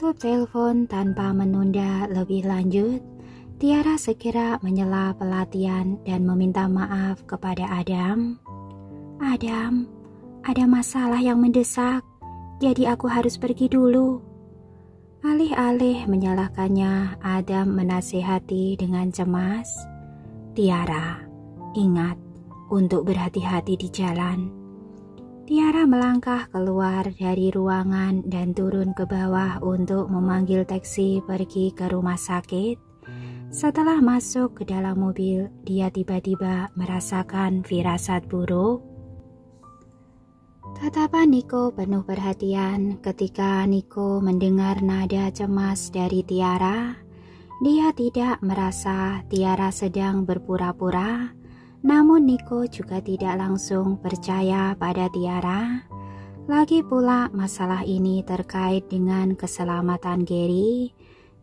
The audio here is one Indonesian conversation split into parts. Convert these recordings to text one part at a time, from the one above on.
Menutup telepon tanpa menunda lebih lanjut, Tiara segera menyela pelatihan dan meminta maaf kepada Adam. Adam, ada masalah yang mendesak, jadi aku harus pergi dulu. Alih-alih menyalahkannya, Adam menasihati dengan cemas. Tiara, ingat untuk berhati-hati di jalan. Tiara melangkah keluar dari ruangan dan turun ke bawah untuk memanggil taksi pergi ke rumah sakit. Setelah masuk ke dalam mobil, dia tiba-tiba merasakan firasat buruk. Tatapan Niko penuh perhatian. Ketika Niko mendengar nada cemas dari Tiara, dia tidak merasa Tiara sedang berpura-pura. Namun Niko juga tidak langsung percaya pada Tiara. Lagi pula masalah ini terkait dengan keselamatan Gary,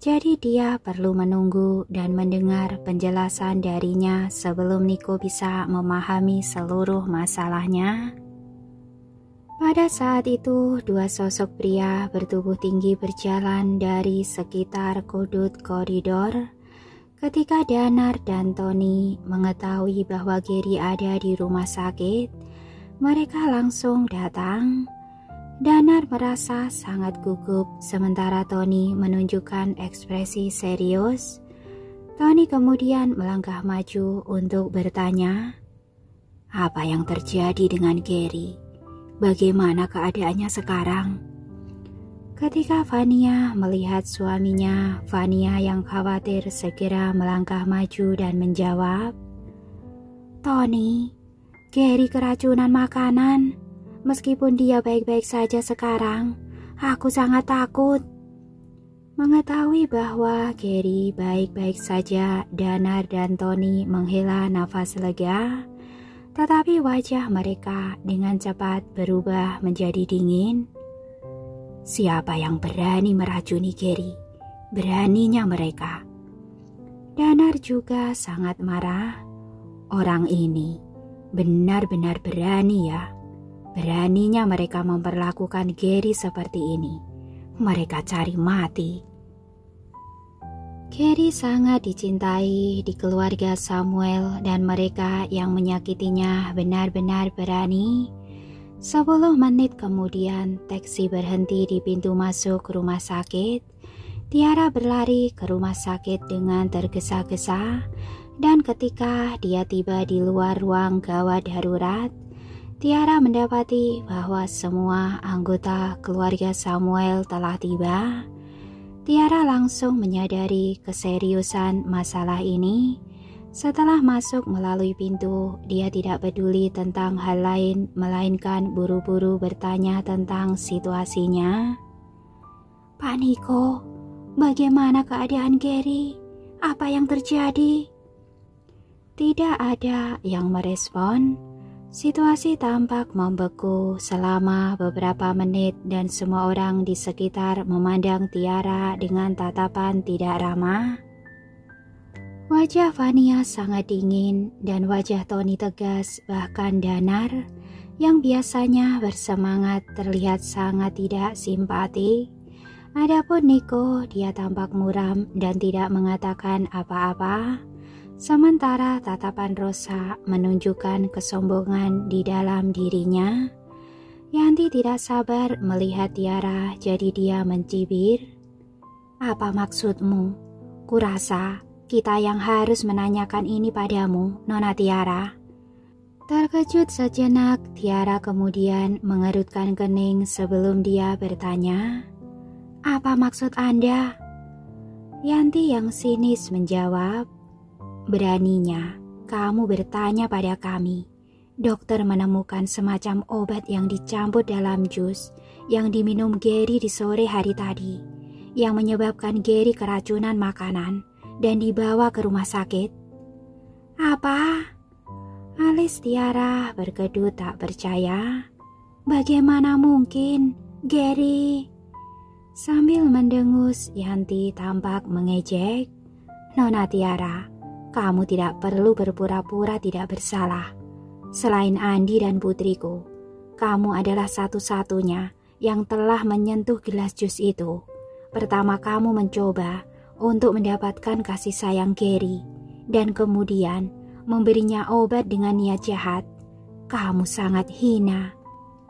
jadi dia perlu menunggu dan mendengar penjelasan darinya sebelum Niko bisa memahami seluruh masalahnya. Pada saat itu, dua sosok pria bertubuh tinggi berjalan dari sekitar sudut koridor. Ketika Danar dan Tony mengetahui bahwa Gary ada di rumah sakit, mereka langsung datang. Danar merasa sangat gugup, sementara Tony menunjukkan ekspresi serius. Tony kemudian melangkah maju untuk bertanya, "Apa yang terjadi dengan Gary? Bagaimana keadaannya sekarang?" Ketika Vania melihat suaminya, Vania yang khawatir segera melangkah maju dan menjawab, "Tony, Gary keracunan makanan. Meskipun dia baik-baik saja sekarang, aku sangat takut." Mengetahui bahwa Gary baik-baik saja, Danar dan Tony menghela nafas lega, tetapi wajah mereka dengan cepat berubah menjadi dingin. Siapa yang berani meracuni Gary? Beraninya mereka. Danar juga sangat marah. Orang ini benar-benar berani ya. Beraninya mereka memperlakukan Gary seperti ini. Mereka cari mati. Gary sangat dicintai di keluarga Samuel dan mereka yang menyakitinya benar-benar berani. 10 menit kemudian, taksi berhenti di pintu masuk rumah sakit. Tiara berlari ke rumah sakit dengan tergesa-gesa, dan ketika dia tiba di luar ruang gawat darurat, Tiara mendapati bahwa semua anggota keluarga Samuel telah tiba. Tiara langsung menyadari keseriusan masalah ini. Setelah masuk melalui pintu, dia tidak peduli tentang hal lain, melainkan buru-buru bertanya tentang situasinya. "Pak Niko, bagaimana keadaan Gary? Apa yang terjadi?" Tidak ada yang merespon. Situasi tampak membeku selama beberapa menit dan semua orang di sekitar memandang Tiara dengan tatapan tidak ramah. Wajah Vania sangat dingin dan wajah Tony tegas, bahkan Danar yang biasanya bersemangat terlihat sangat tidak simpati. Adapun Niko, dia tampak muram dan tidak mengatakan apa-apa. Sementara tatapan Rosa menunjukkan kesombongan di dalam dirinya. Yanti tidak sabar melihat Tiara, jadi dia mencibir. "Apa maksudmu? Kurasa kita yang harus menanyakan ini padamu, Nona Tiara." Terkejut sejenak, Tiara kemudian mengerutkan kening sebelum dia bertanya, "Apa maksud Anda?" Yanti yang sinis menjawab, "Beraninya kamu bertanya pada kami. Dokter menemukan semacam obat yang dicampur dalam jus yang diminum Gary di sore hari tadi, yang menyebabkan Gary keracunan makanan dan dibawa ke rumah sakit." "Apa?" Alis Tiara berkedut tak percaya. "Bagaimana mungkin, Gary?" Sambil mendengus, Yanti tampak mengejek. "Nona Tiara, kamu tidak perlu berpura-pura tidak bersalah. Selain Andi dan putriku, kamu adalah satu-satunya yang telah menyentuh gelas jus itu. pertama kamu mencoba untuk mendapatkan kasih sayang Gary dan kemudian memberinya obat dengan niat jahat, kamu sangat hina.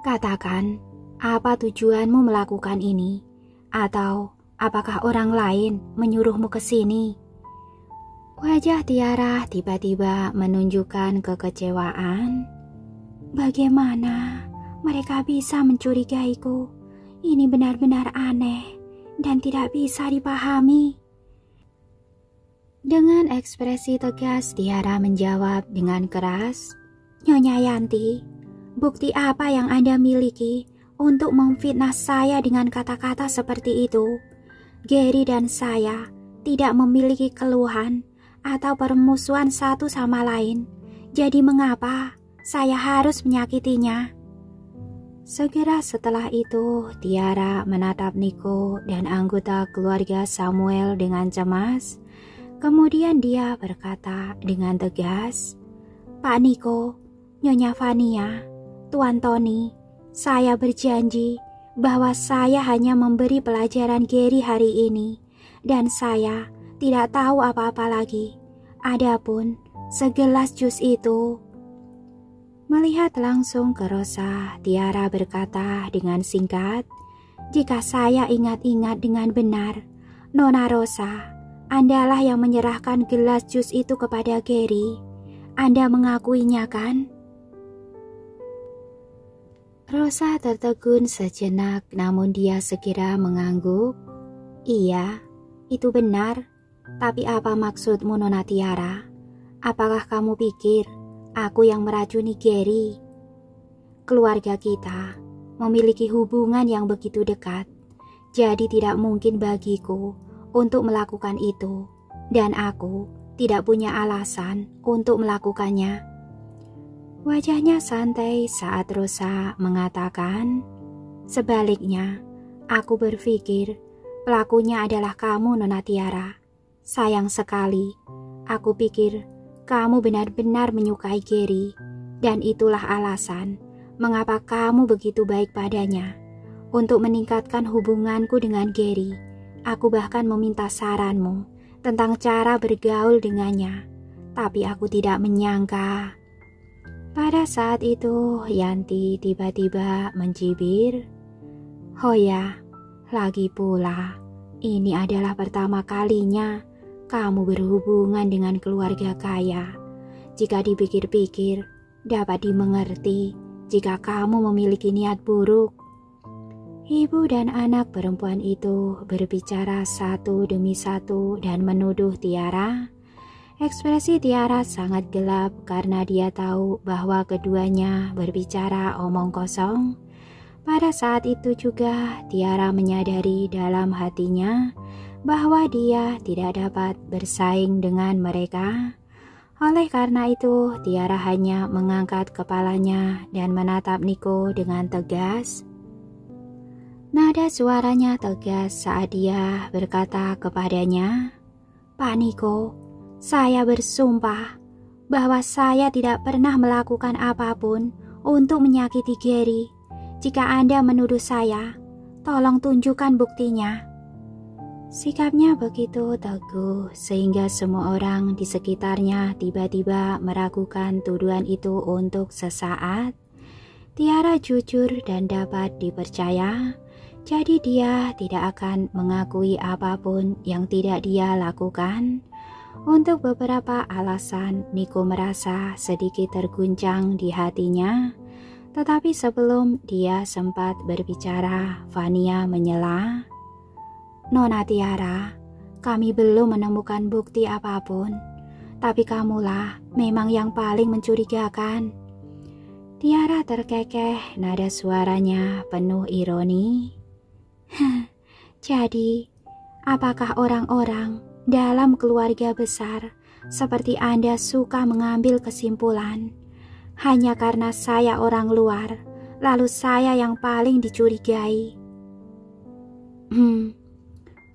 Katakan, apa tujuanmu melakukan ini? Atau apakah orang lain menyuruhmu ke sini? Wajah Tiara tiba-tiba menunjukkan kekecewaan. Bagaimana mereka bisa mencurigaiku? Ini benar-benar aneh dan tidak bisa dipahami. Dengan ekspresi tegas, Tiara menjawab dengan keras, Nyonya Yanti, bukti apa yang Anda miliki untuk memfitnah saya dengan kata-kata seperti itu? Gary dan saya tidak memiliki keluhan atau permusuhan satu sama lain. Jadi mengapa saya harus menyakitinya? Segera setelah itu, Tiara menatap Nico dan anggota keluarga Samuel dengan cemas. Kemudian dia berkata dengan tegas, Pak Nico, Nyonya Vania, Tuan Tony, saya berjanji bahwa saya hanya memberi pelajaran Gary hari ini dan saya tidak tahu apa-apa lagi. Adapun segelas jus itu. Melihat langsung ke Rosa, Tiara berkata dengan singkat, jika saya ingat-ingat dengan benar, Nona Rosa, Andalah yang menyerahkan gelas jus itu kepada Gary. Anda mengakuinya kan? Rosa tertegun sejenak, namun dia segera mengangguk. Iya, itu benar. Tapi apa maksudmu, Nona Tiara? Apakah kamu pikir aku yang meracuni Gary? Keluarga kita memiliki hubungan yang begitu dekat, jadi tidak mungkin bagiku untuk melakukan itu, dan aku tidak punya alasan untuk melakukannya. Wajahnya santai saat Rosa mengatakan, sebaliknya, aku berpikir pelakunya adalah kamu, Nona Tiara. Sayang sekali, aku pikir kamu benar-benar menyukai Gary, dan itulah alasan mengapa kamu begitu baik padanya. Untuk meningkatkan hubunganku dengan Gary, aku bahkan meminta saranmu tentang cara bergaul dengannya, tapi aku tidak menyangka. Pada saat itu, Yanti tiba-tiba mencibir, oh ya, lagi pula, ini adalah pertama kalinya kamu berhubungan dengan keluarga kaya. Jika dipikir-pikir, dapat dimengerti jika kamu memiliki niat buruk. Ibu dan anak perempuan itu berbicara satu demi satu dan menuduh Tiara. Ekspresi Tiara sangat gelap karena dia tahu bahwa keduanya berbicara omong kosong. Pada saat itu juga Tiara menyadari dalam hatinya bahwa dia tidak dapat bersaing dengan mereka. Oleh karena itu, Tiara hanya mengangkat kepalanya dan menatap Nico dengan tegas. Nada suaranya tegas saat dia berkata kepadanya, Pak Nico, saya bersumpah bahwa saya tidak pernah melakukan apapun untuk menyakiti Gary. Jika Anda menuduh saya, tolong tunjukkan buktinya. Sikapnya begitu teguh sehingga semua orang di sekitarnya tiba-tiba meragukan tuduhan itu untuk sesaat. Tiara jujur dan dapat dipercaya, jadi dia tidak akan mengakui apapun yang tidak dia lakukan. Untuk beberapa alasan, Nico merasa sedikit terguncang di hatinya. Tetapi sebelum dia sempat berbicara, Vania menyela, Nona Tiara, kami belum menemukan bukti apapun, tapi kamulah memang yang paling mencurigakan. Tiara terkekeh, nada suaranya penuh ironi. Jadi, apakah orang-orang dalam keluarga besar seperti Anda suka mengambil kesimpulan hanya karena saya orang luar, lalu saya yang paling dicurigai?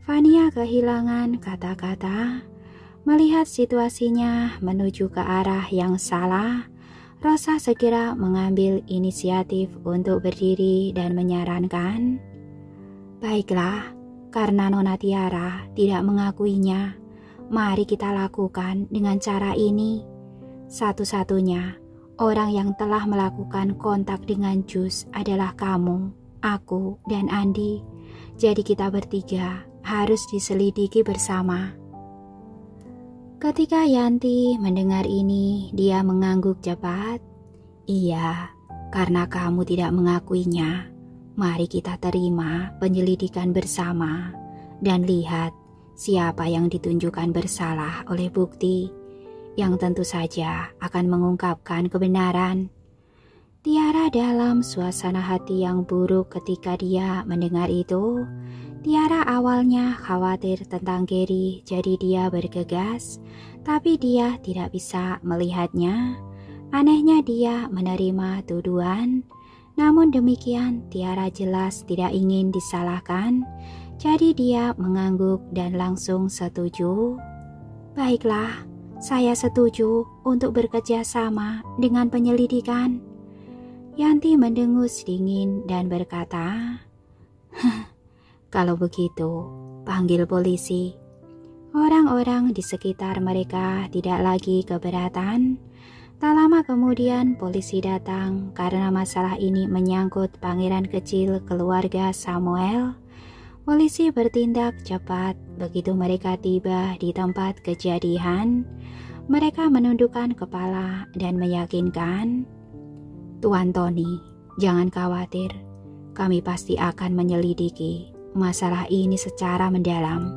Vania kehilangan kata-kata. Melihat situasinya menuju ke arah yang salah, Rosa segera mengambil inisiatif untuk berdiri dan menyarankan, baiklah, Karena Nona Tiara tidak mengakuinya, mari kita lakukan dengan cara ini. Satu-satunya orang yang telah melakukan kontak dengan Jus adalah kamu, aku, dan Andi. Jadi kita bertiga harus diselidiki bersama. Ketika Yanti mendengar ini, dia mengangguk cepat. Iya, karena kamu tidak mengakuinya, mari kita terima penyelidikan bersama dan lihat siapa yang ditunjukkan bersalah oleh bukti yang tentu saja akan mengungkapkan kebenaran. Tiara dalam suasana hati yang buruk ketika dia mendengar itu. Tiara awalnya khawatir tentang Gary, jadi dia bergegas, tapi dia tidak bisa melihatnya. Anehnya dia menerima tuduhan, namun demikian Tiara jelas tidak ingin disalahkan, jadi dia mengangguk dan langsung setuju. Baiklah, saya setuju untuk bekerja sama dengan penyelidikan. Yanti mendengus dingin dan berkata, kalau begitu, panggil polisi. Orang-orang di sekitar mereka tidak lagi keberatan. Tak lama kemudian polisi datang karena masalah ini menyangkut pangeran kecil keluarga Samuel. Polisi bertindak cepat. Begitu mereka tiba di tempat kejadian, mereka menundukkan kepala dan meyakinkan, Tuan Tony, jangan khawatir. Kami pasti akan menyelidiki masalah ini secara mendalam.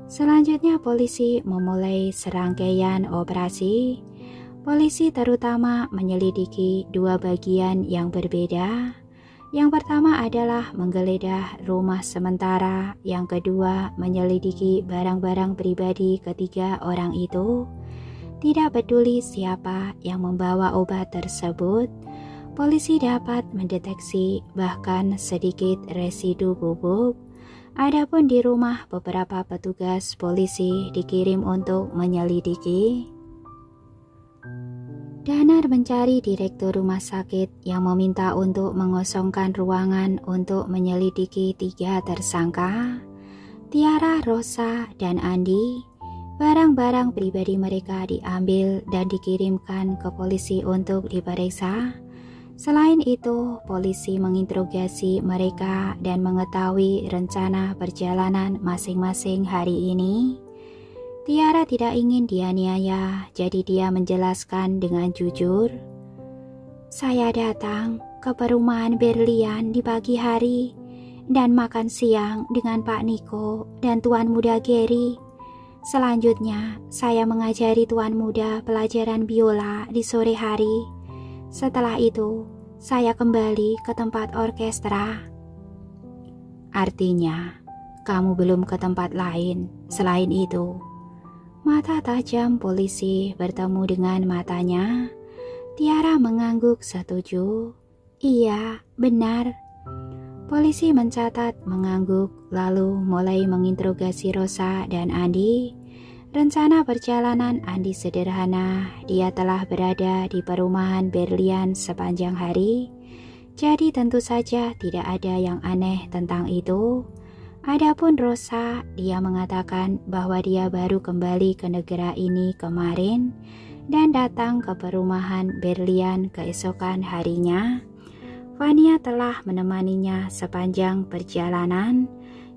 Selanjutnya polisi memulai serangkaian operasi. Polisi terutama menyelidiki dua bagian yang berbeda. Yang pertama adalah menggeledah rumah sementara, yang kedua menyelidiki barang-barang pribadi ketiga orang itu. Tidak peduli siapa yang membawa obat tersebut, polisi dapat mendeteksi bahkan sedikit residu bubuk. Adapun di rumah beberapa petugas polisi dikirim untuk menyelidiki. Danar mencari direktur rumah sakit yang meminta untuk mengosongkan ruangan untuk menyelidiki 3 tersangka, Tiara, Rosa, dan Andi. Barang-barang pribadi mereka diambil dan dikirimkan ke polisi untuk diperiksa. Selain itu, polisi menginterogasi mereka dan mengetahui rencana perjalanan masing-masing hari ini. Tiara tidak ingin dianiaya, jadi dia menjelaskan dengan jujur. Saya datang ke perumahan Berlian di pagi hari dan makan siang dengan Pak Niko dan Tuan Muda Gary. Selanjutnya, saya mengajari Tuan Muda pelajaran biola di sore hari. Setelah itu, saya kembali ke tempat orkestra. Artinya, kamu belum ke tempat lain selain itu. Mata tajam polisi bertemu dengan matanya. Tiara mengangguk setuju. Iya, benar. Polisi mencatat, mengangguk, lalu mulai menginterogasi Rosa dan Andi. Rencana perjalanan Andi sederhana. Dia telah berada di perumahan Berlian sepanjang hari, jadi tentu saja tidak ada yang aneh tentang itu. Adapun Rosa, dia mengatakan bahwa dia baru kembali ke negara ini kemarin dan datang ke perumahan Berlian keesokan harinya. Vania telah menemaninya sepanjang perjalanan,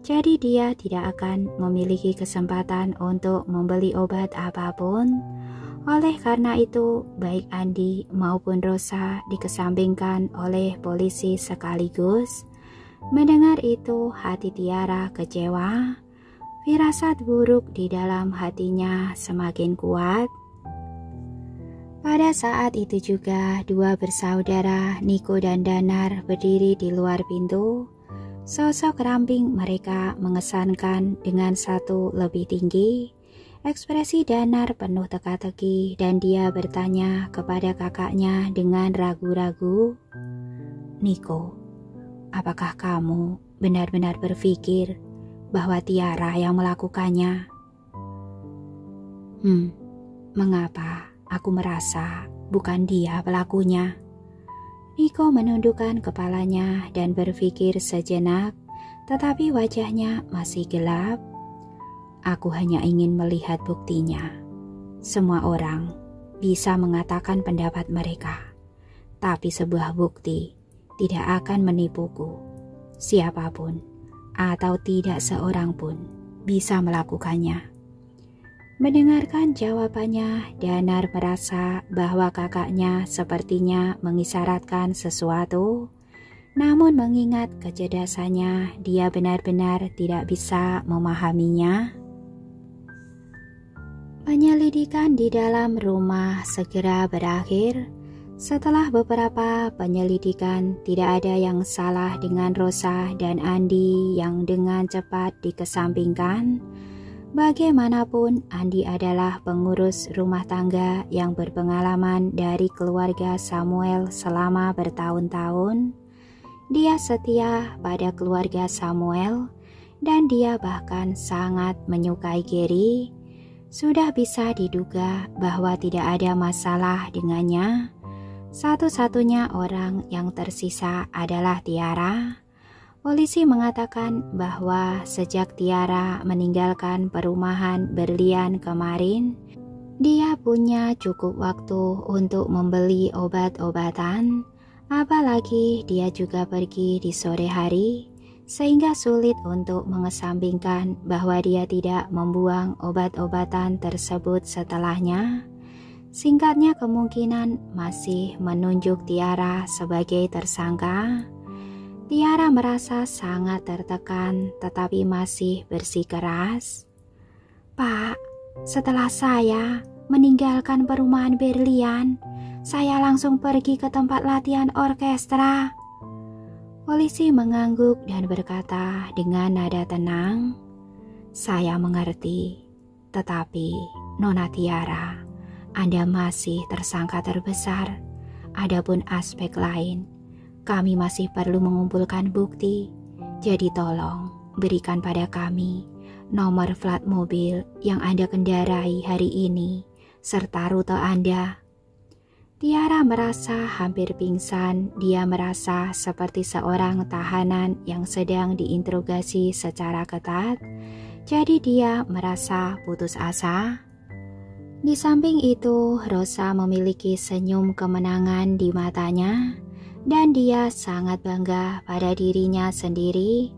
jadi dia tidak akan memiliki kesempatan untuk membeli obat apapun. Oleh karena itu, baik Andi maupun Rosa dikesampingkan oleh polisi sekaligus. Mendengar itu, hati Tiara kecewa. Firasat buruk di dalam hatinya semakin kuat. Pada saat itu juga, 2 bersaudara, Niko dan Danar, berdiri di luar pintu. Sosok ramping mereka mengesankan dengan satu lebih tinggi. Ekspresi Danar penuh teka-teki dan dia bertanya kepada kakaknya dengan ragu-ragu, Niko, apakah kamu benar-benar berpikir bahwa Tiara yang melakukannya? Mengapa aku merasa bukan dia pelakunya? Niko menundukkan kepalanya dan berpikir sejenak. tetapi wajahnya masih gelap. Aku hanya ingin melihat buktinya. Semua orang bisa mengatakan pendapat mereka, tapi sebuah bukti tidak akan menipuku. Siapapun atau tidak seorang pun bisa melakukannya. Mendengarkan jawabannya, Danar merasa bahwa kakaknya sepertinya mengisyaratkan sesuatu. Namun mengingat kecerdasannya, dia benar-benar tidak bisa memahaminya. Penyelidikan di dalam rumah segera berakhir. Setelah beberapa penyelidikan, tidak ada yang salah dengan Rosa dan Andi yang dengan cepat dikesampingkan. Bagaimanapun, Andi adalah pengurus rumah tangga yang berpengalaman dari keluarga Samuel selama bertahun-tahun. Dia setia pada keluarga Samuel dan dia bahkan sangat menyukai Gary. Sudah bisa diduga bahwa tidak ada masalah dengannya. Satu-satunya orang yang tersisa adalah Tiara. Polisi mengatakan bahwa sejak Tiara meninggalkan perumahan berlian kemarin, dia punya cukup waktu untuk membeli obat-obatan. Apalagi dia juga pergi di sore hari, sehingga sulit untuk mengesampingkan bahwa dia tidak membuang obat-obatan tersebut setelahnya. Singkatnya, kemungkinan masih menunjuk Tiara sebagai tersangka. Tiara merasa sangat tertekan tetapi masih bersikeras. "Pak, setelah saya meninggalkan perumahan berlian, saya langsung pergi ke tempat latihan orkestra." Polisi mengangguk dan berkata dengan nada tenang, "Saya mengerti, tetapi Nona Tiara, Anda masih tersangka terbesar. Adapun aspek lain, kami masih perlu mengumpulkan bukti. Jadi tolong berikan pada kami nomor plat mobil yang Anda kendarai hari ini serta rute Anda." Tiara merasa hampir pingsan. Dia merasa seperti seorang tahanan yang sedang diinterogasi secara ketat. Jadi dia merasa putus asa. Di samping itu, Rosa memiliki senyum kemenangan di matanya. Dan dia sangat bangga pada dirinya sendiri.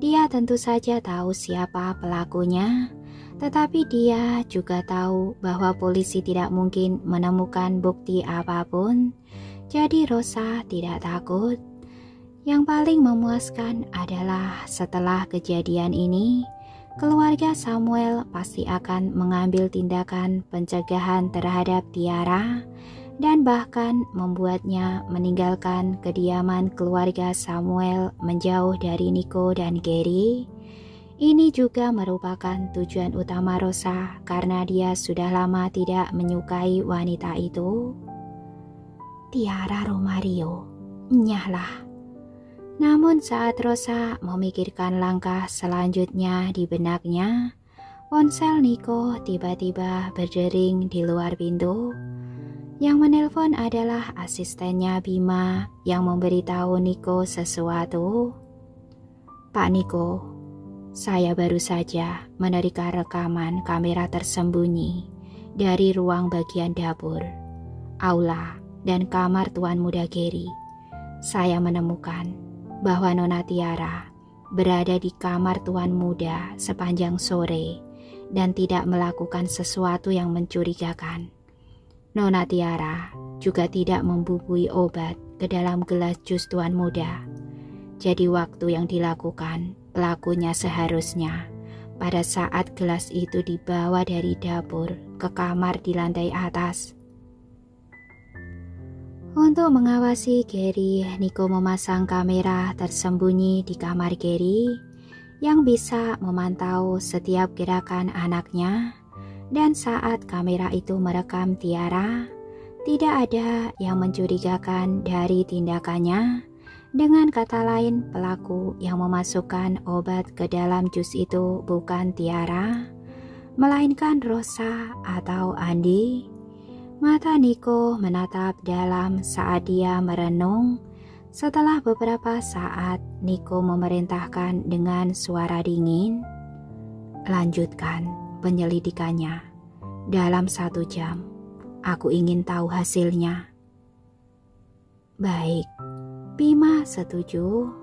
Dia tentu saja tahu siapa pelakunya, tetapi dia juga tahu bahwa polisi tidak mungkin menemukan bukti apapun. Jadi Rosa tidak takut. Yang paling memuaskan adalah setelah kejadian ini, keluarga Samuel pasti akan mengambil tindakan pencegahan terhadap Tiara dan bahkan membuatnya meninggalkan kediaman keluarga Samuel menjauh dari Nico dan Gary. Ini juga merupakan tujuan utama Rosa karena dia sudah lama tidak menyukai wanita itu. Tiara Romario, nyahlah. Namun saat Rosa memikirkan langkah selanjutnya di benaknya, ponsel Nico tiba-tiba berdering di luar pintu. Yang menelpon adalah asistennya Bima yang memberitahu Nico sesuatu. "Pak Nico, saya baru saja menerima rekaman kamera tersembunyi dari ruang bagian dapur, aula, dan kamar Tuan Muda Gary. Saya menemukan bahwa Nona Tiara berada di kamar Tuan Muda sepanjang sore dan tidak melakukan sesuatu yang mencurigakan. Nona Tiara juga tidak membubui obat ke dalam gelas jus Tuan Muda. Jadi waktu yang dilakukan pelakunya seharusnya pada saat gelas itu dibawa dari dapur ke kamar di lantai atas." Untuk mengawasi Gary, Nico memasang kamera tersembunyi di kamar Gary yang bisa memantau setiap gerakan anaknya. Dan saat kamera itu merekam Tiara, tidak ada yang mencurigakan dari tindakannya. Dengan kata lain, pelaku yang memasukkan obat ke dalam jus itu bukan Tiara, melainkan Rosa atau Andi. Mata Nico menatap dalam saat dia merenung. Setelah beberapa saat, Niko memerintahkan dengan suara dingin, "Lanjutkan penyelidikannya. Dalam 1 jam, aku ingin tahu hasilnya." "Baik," Bima setuju.